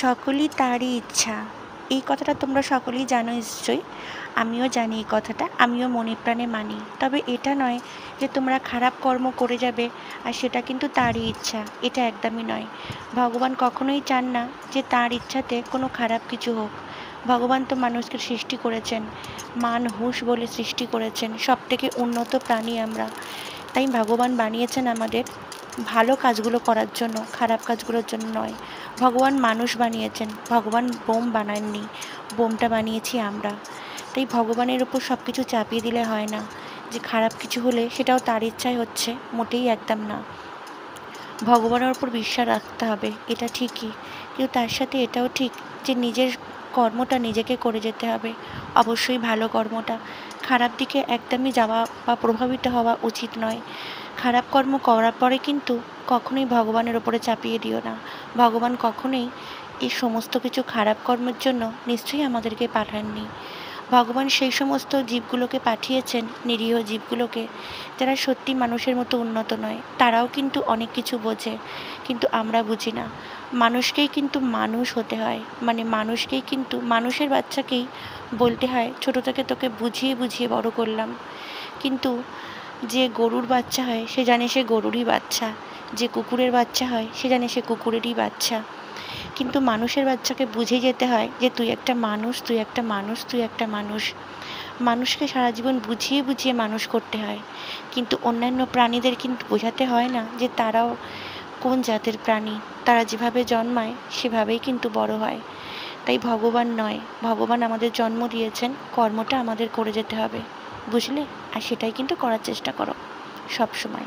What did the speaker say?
সকলই তারই ইচ্ছা। এই কথাটা তোমরা সকলেই জানো নিশ্চয়ই। আমিও জানি এই কথাটা, আমিও মনে প্রাণে মানি। তবে এটা নয় যে তোমরা খারাপ কর্ম করে যাবে আর সেটা কিন্তু তারই ইচ্ছা, এটা একদমই নয়। ভগবান কখনোই চান না যে তার ইচ্ছাতে কোনো খারাপ কিছু হোক। ভগবান তো মানুষকে সৃষ্টি করেছেন, মান হুঁশ বলে সৃষ্টি করেছেন, সবথেকে উন্নত প্রাণী আমরা। তাই ভগবান বানিয়েছেন আমাদের ভালো কাজগুলো করার জন্য, খারাপ কাজগুলোর জন্য নয়। ভগবান মানুষ বানিয়েছেন, ভগবান বোম বানাননি, বোমটা বানিয়েছি আমরা। তাই ভগবানের উপর সব কিছু চাপিয়ে দিলে হয় না যে খারাপ কিছু হলে সেটাও তার ইচ্ছায় হচ্ছে, মোটেই একদম না। ভগবানের উপর বিশ্বাস রাখতে হবে, এটা ঠিকই, কিন্তু তার সাথে এটাও ঠিক যে নিজের কর্মটা নিজেকে করে যেতে হবে, অবশ্যই ভালো কর্মটা। খারাপ দিকে একদমই যাওয়া বা প্রভাবিত হওয়া উচিত নয়। খারাপ কর্ম করার পরে কিন্তু কখনোই ভগবানের ওপরে চাপিয়ে দিও না। ভগবান কখনোই এই সমস্ত কিছু খারাপ কর্মের জন্য নিশ্চয়ই আমাদেরকে পাঠাননি। ভগবান সেই সমস্ত জীবগুলোকে পাঠিয়েছেন, নিরীহ জীবগুলোকে, যারা সত্যি মানুষের মতো উন্নত নয়। তারাও কিন্তু অনেক কিছু বোঝে, কিন্তু আমরা বুঝি না। মানুষকেই কিন্তু মানুষ হতে হয়, মানে মানুষকেই কিন্তু মানুষের বাচ্চাকেই বলতে হয় ছোটো থেকে তোকে বুঝিয়ে বুঝিয়ে বড় করলাম। কিন্তু যে গরুর বাচ্চা হয় সে জানে সে গরুরই বাচ্চা, যে কুকুরের বাচ্চা হয় সে জানে সে কুকুরেরই বাচ্চা। কিন্তু মানুষের বাচ্চাকে বুঝে যেতে হয় যে তুই একটা মানুষ, তুই একটা মানুষ, তুই একটা মানুষ। মানুষকে সারা জীবন বুঝিয়ে বুঝিয়ে মানুষ করতে হয়, কিন্তু অন্যান্য প্রাণীদের কিন্তু বোঝাতে হয় না যে তারাও কোন জাতের প্রাণী। তারা যেভাবে জন্মায় সেভাবেই কিন্তু বড় হয়। তাই ভগবান নয়, ভগবান আমাদের জন্ম দিয়েছেন, কর্মটা আমাদের করে যেতে হবে, বুঝলে? আর সেটাই কিন্তু করার চেষ্টা করো সব সময়।